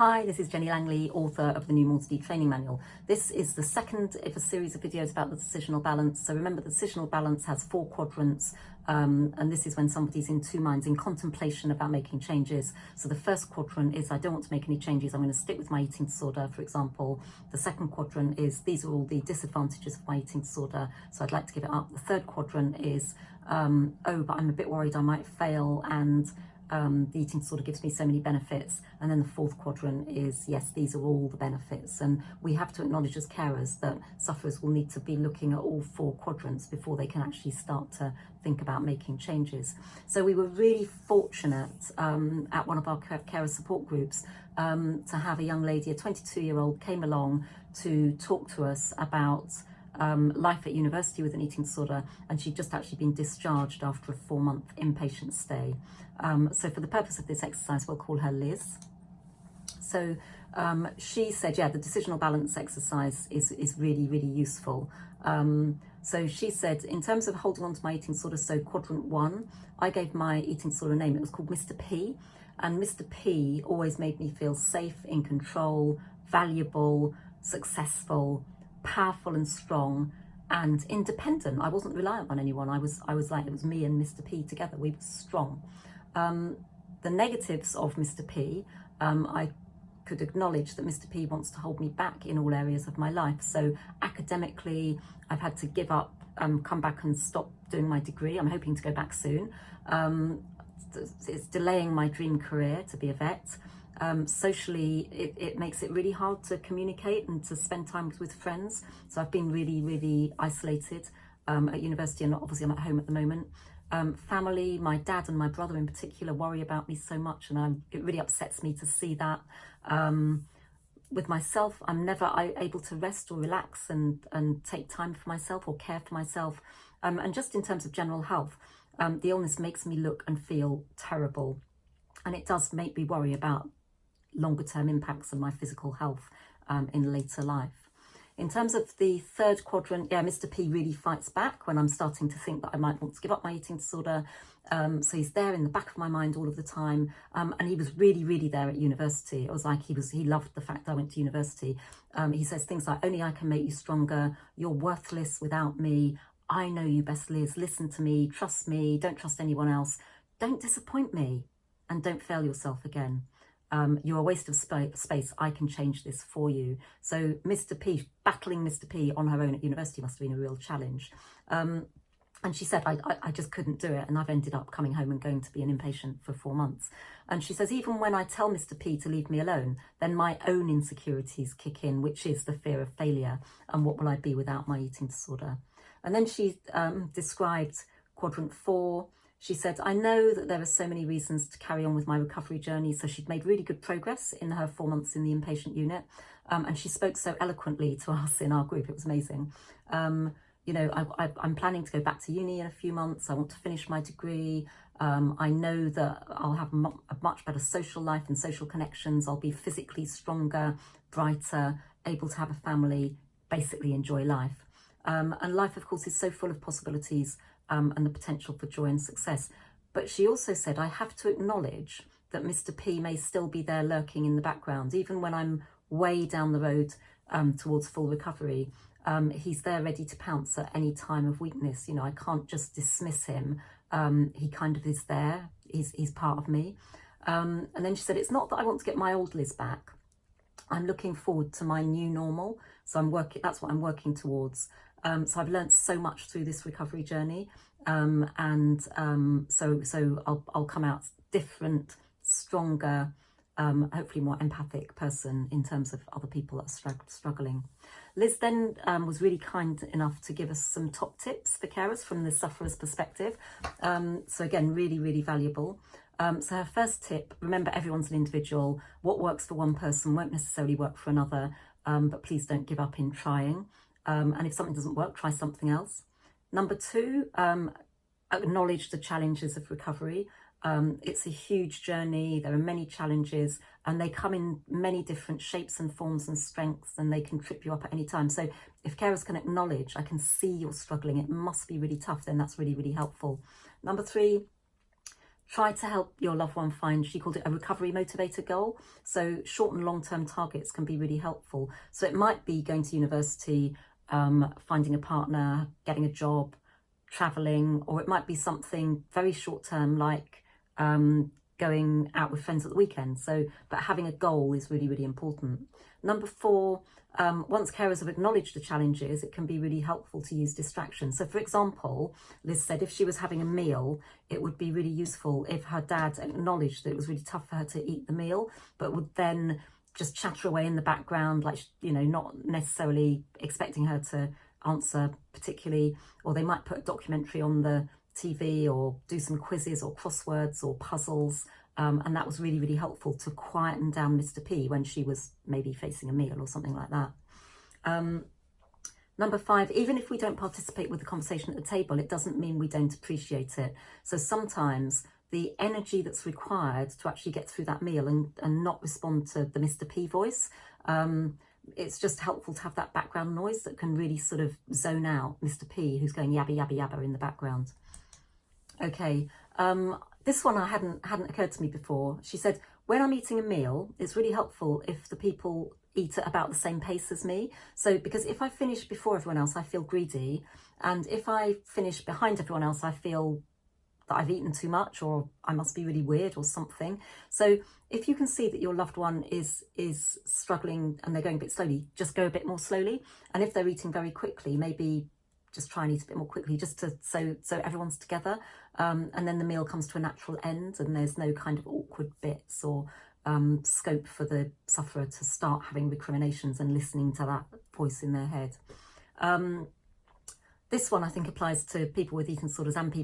Hi, this is Jenny Langley, author of the new Maudsley Training Manual. This is the second of a series of videos about the decisional balance. So remember, the decisional balance has 4 quadrants, and this is when somebody's in two minds, in contemplation about making changes. So the first quadrant is, I don't want to make any changes, I'm going to stick with my eating disorder, for example. The second quadrant is, these are all the disadvantages of my eating disorder, so I'd like to give it up. The third quadrant is, oh, but I'm a bit worried I might fail, and the eating disorder gives me so many benefits. And then the fourth quadrant is, yes, these are all the benefits. And we have to acknowledge as carers that sufferers will need to be looking at all 4 quadrants before they can actually start to think about making changes. So we were really fortunate at one of our carer support groups to have a young lady, a 22-year-old, came along to talk to us about life at university with an eating disorder, and she'd just actually been discharged after a 4-month inpatient stay. So for the purpose of this exercise, we'll call her Liz. So she said, yeah, the decisional balance exercise is really, really useful. So she said, in terms of holding on to my eating disorder, so quadrant 1, I gave my eating disorder a name. It was called Mr. P. And Mr. P always made me feel safe, in control, valuable, successful, powerful and strong, and independent. I wasn't reliant on anyone. I was like, it was me and Mr. P together. We were strong. The negatives of Mr. P, I could acknowledge that Mr. P wants to hold me back in all areas of my life. So academically, I've had to give up, come back and stop doing my degree. I'm hoping to go back soon. It's delaying my dream career to be a vet. Socially, it makes it really hard to communicate and to spend time with friends. So I've been really, really isolated at university, and obviously I'm at home at the moment. Family, my dad and my brother in particular worry about me so much, and it really upsets me to see that. With myself, I'm never able to rest or relax and take time for myself or care for myself. And just in terms of general health, the illness makes me look and feel terrible. And it does make me worry about longer term impacts on my physical health in later life. In terms of the third quadrant, yeah, Mr. P really fights back when I'm starting to think that I might want to give up my eating disorder. So he's there in the back of my mind all of the time. And he was really, really there at university. It was like he loved the fact that I went to university. He says things like, only I can make you stronger. You're worthless without me. I know you best, Liz. Listen to me. Trust me. Don't trust anyone else. Don't disappoint me. And don't fail yourself again. You're a waste of space. I can change this for you. So Mr. P, battling Mr. P on her own at university must have been a real challenge. And she said, I just couldn't do it. And I've ended up coming home and going to be an inpatient for 4 months. And she says, even when I tell Mr. P to leave me alone, then my own insecurities kick in, which is the fear of failure. And what will I be without my eating disorder? And then she described quadrant 4. She said, I know that there are so many reasons to carry on with my recovery journey. So she'd made really good progress in her 4 months in the inpatient unit. And she spoke so eloquently to us in our group. It was amazing. You know, I'm planning to go back to uni in a few months. I want to finish my degree. I know that I'll have a much better social life and social connections. I'll be physically stronger, brighter, able to have a family, basically enjoy life. And life, of course, is so full of possibilities and the potential for joy and success. But she also said, I have to acknowledge that Mr. P may still be there lurking in the background, even when I'm way down the road towards full recovery. He's there ready to pounce at any time of weakness. You know, I can't just dismiss him. He kind of is there. He's part of me. And then she said, it's not that I want to get my old Liz back. I'm looking forward to my new normal. So that's what I'm working towards. So I've learned so much through this recovery journey. So I'll come out different, stronger, hopefully more empathic person in terms of other people that are struggling. Liz then was really kind enough to give us some top tips for carers from the sufferer's perspective. So again, really, really valuable. So her first tip, remember everyone's an individual. What works for one person won't necessarily work for another, but please don't give up in trying. And if something doesn't work, try something else. Number 2, acknowledge the challenges of recovery. It's a huge journey. There are many challenges and they come in many different shapes and forms and strengths, and they can trip you up at any time. So if carers can acknowledge, I can see you're struggling, it must be really tough, then that's really, really helpful. Number 3, try to help your loved one find, she called it a recovery motivator goal. So short and long-term targets can be really helpful. So it might be going to university, finding a partner, getting a job, traveling, or it might be something very short-term like going out with friends at the weekend. So, but having a goal is really, really important. Number 4, once carers have acknowledged the challenges, it can be really helpful to use distractions. So for example, Liz said if she was having a meal, it would be really useful if her dad acknowledged that it was really tough for her to eat the meal, but would then just chatter away in the background, like, you know, not necessarily expecting her to answer particularly, or they might put a documentary on the TV or do some quizzes or crosswords or puzzles. And that was really, really helpful to quieten down Mr. P when she was maybe facing a meal or something like that. Number 5, even if we don't participate with the conversation at the table, it doesn't mean we don't appreciate it. So sometimes the energy that's required to actually get through that meal and not respond to the Mr. P voice, it's just helpful to have that background noise that can really sort of zone out Mr. P, who's going yabba, yabba, yabba in the background. Okay, this one hadn't occurred to me before. She said, when I'm eating a meal, it's really helpful if the people eat at about the same pace as me. So, because if I finish before everyone else, I feel greedy. And if I finish behind everyone else, I feel that I've eaten too much, or I must be really weird or something. So if you can see that your loved one is struggling and they're going a bit slowly, just go a bit more slowly. And if they're eating very quickly, maybe just try and eat a bit more quickly, just to so everyone's together, and then the meal comes to a natural end and there's no kind of awkward bits or scope for the sufferer to start having recriminations and listening to that voice in their head. This one I think applies to people with eating disorders and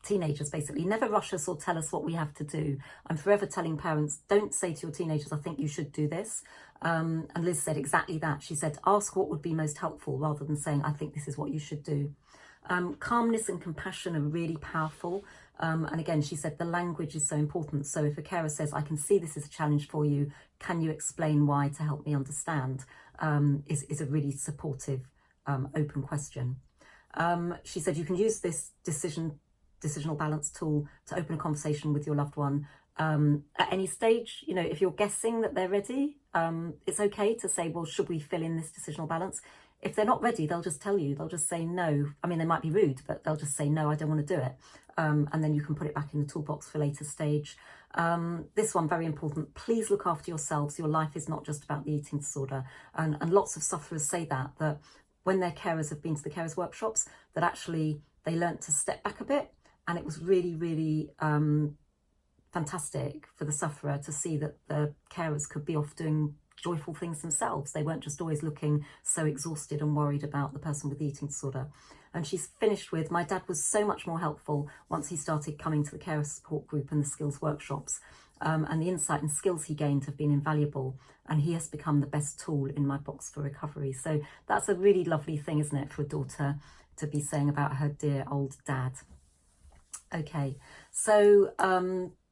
teenagers basically. Never rush us or tell us what we have to do. I'm forever telling parents, don't say to your teenagers, I think you should do this. And Liz said exactly that. She said, ask what would be most helpful rather than saying, I think this is what you should do. Calmness and compassion are really powerful. And again, she said the language is so important. So if a carer says, I can see this is a challenge for you, can you explain why to help me understand? Is a really supportive, open question. She said you can use this decisional balance tool to open a conversation with your loved one at any stage. You know, if you're guessing that they're ready, it's okay to say, well, should we fill in this decisional balance? If they're not ready, they'll just tell you, they'll just say no. I mean, they might be rude, but they'll just say, no, I don't want to do it. And then you can put it back in the toolbox for a later stage. This one, very important, please look after yourselves. Your life is not just about the eating disorder. And lots of sufferers say that when their carers have been to the carers workshops, that actually they learnt to step back a bit. And it was really, really fantastic for the sufferer to see that the carers could be off doing joyful things themselves. They weren't just always looking so exhausted and worried about the person with the eating disorder. And she's finished with, my dad was so much more helpful once he started coming to the carer support group and the skills workshops. And the insight and skills he gained have been invaluable. And he has become the best tool in my box for recovery. So that's a really lovely thing, isn't it, for a daughter to be saying about her dear old dad. Okay, so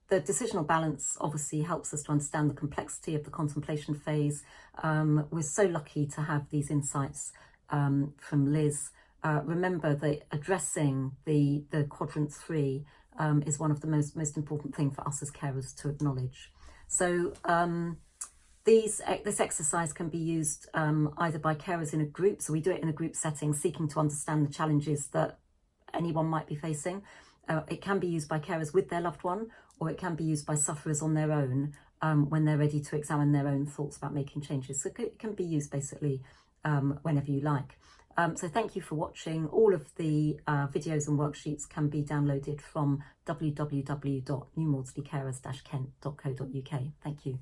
the decisional balance obviously helps us to understand the complexity of the contemplation phase. We're so lucky to have these insights from Liz. Remember that addressing the quadrant 3 is one of the most important thing for us as carers to acknowledge. So this exercise can be used either by carers in a group, so we do it in a group setting, seeking to understand the challenges that anyone might be facing. It can be used by carers with their loved one, or it can be used by sufferers on their own when they're ready to examine their own thoughts about making changes. So it can be used basically whenever you like. So thank you for watching. All of the videos and worksheets can be downloaded from www.newmaudslaycarers-kent.co.uk. Thank you.